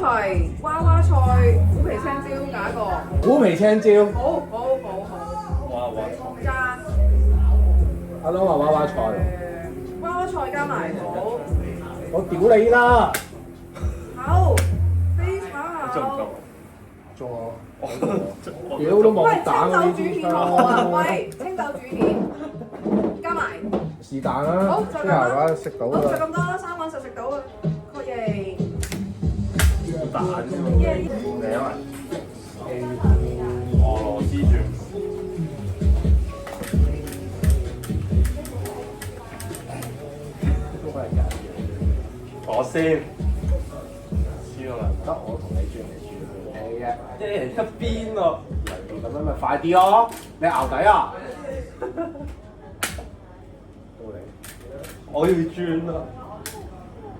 係娃娃菜、虎皮青椒揀一個。虎皮青椒。好。娃娃加阿佬話娃娃菜。娃娃菜加埋好。我屌你啦！好，非常好。中唔中？中我。屌都冇喂，蛋啊！呢清酒煮啲麵好唔好啊？喂，清酒煮麵加埋。是但啦。好，就咁之後啦。食到好，就啦。咁多啦，3碗就食到啊。確認。蛋啫嘛。名啊？俄羅斯轉。我先。輸咗啦。得我同你轉嚟轉去嘅。一人一邊喎。咁樣咪快啲咯！你熬底啊？到你。我要轉啦。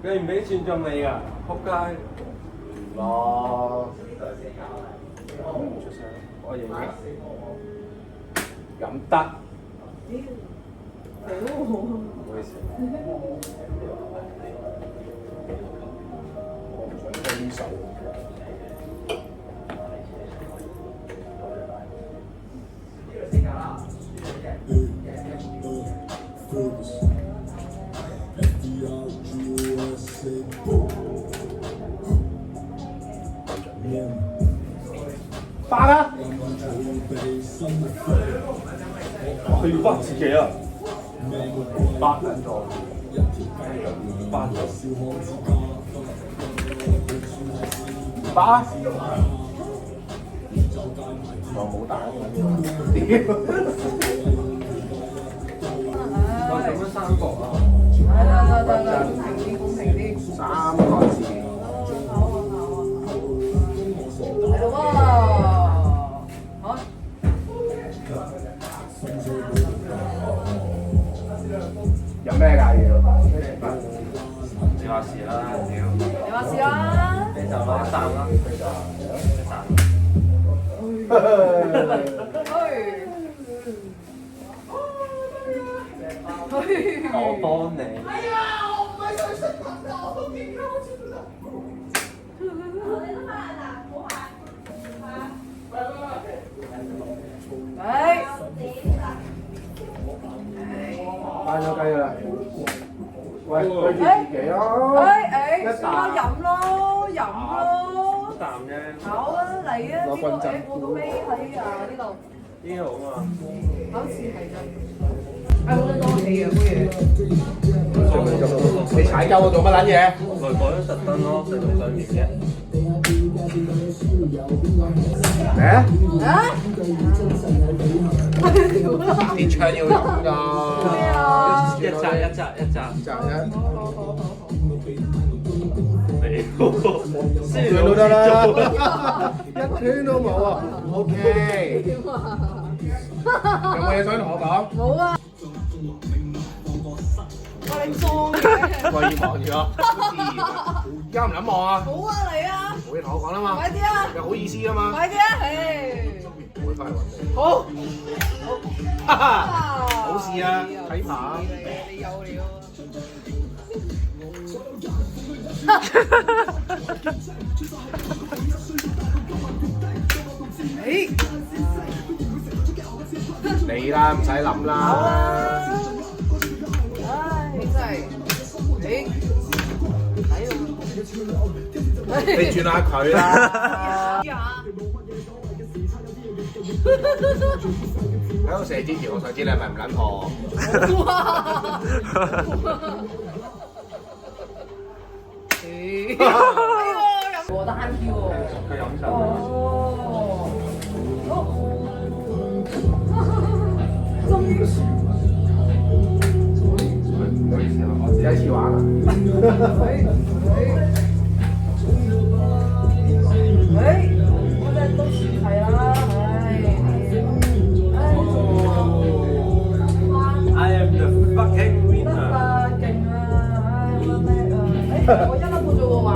你唔俾轉中你㗎，仆街。咯。唔出聲，我認啦。飲得。唔好意思。我唔想聽呢首。八啊！我要屈自己啊！八緊咗。八咗。八啊！我冇打屌！我做乜三角啊？得，公平啲。三個字。係咯喎，好。飲咩㗎要？你話事啦，屌！你話事啦。你就攞一啖啦，佢就一啖。我幫你。翻咗雞啦！喂，對住自己咯！一算啦，飲咯。一啖啫。好啊，嚟啊！呢個我個尾喺呢度。呢度啊嘛。好似係啫。好多氣啊，杯嘢。你踩鳩我做乜撚嘢？來講咗特登咯，食到上面嘅。咩？啲槍要飲㗎。咩啊？一扎一扎一扎。一扎啫。你一圈都得啦，一圈都冇啊。OK。有冇嘢想同我講？冇啊！喂，你裝嘅。我要望住我。而家唔諗望啊！好啊，嚟啊！冇嘢同我講啦嘛。快啲啊！又好意思啊嘛。快啲啊！唉。會翻嚟揾你。好。哈哈，好事啊！睇扒。你有料。你啦，唔使諗啦。唉，真係，你轉下佢啦。喺度射支條，我想知你係咪唔撚學？我單挑喎。佢飲酒。終於。唔好意思啊，我第一次玩啊。我真係都係啦，I am the fucking winner。勁啊！我一粒半啫喎玩，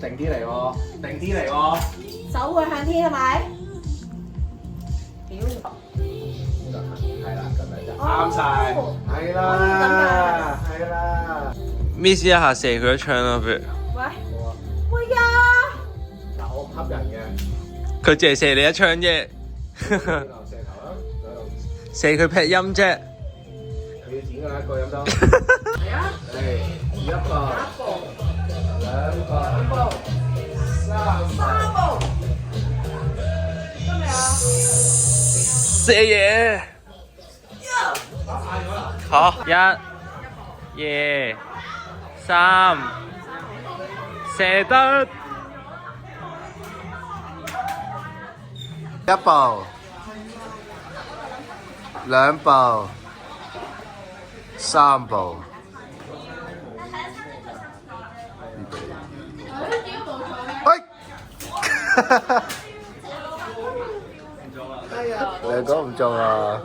定啲嚟喎，定啲嚟喎。手會向天係咪？屌！係啦，咁樣就。啱晒，係啦，係啦。miss 一下射佢一槍啦，不如。喂，喂呀！嗱，我唔恰人嘅，佢淨係射你一槍啫，射頭啦，射佢劈音啫。佢要剪㗎啦，一個音都。嚟啊！係一步，兩步，三步。得未啊？射嘢。好，一、二、三，射得。一步，兩步，三步。喂！兩個唔中啊！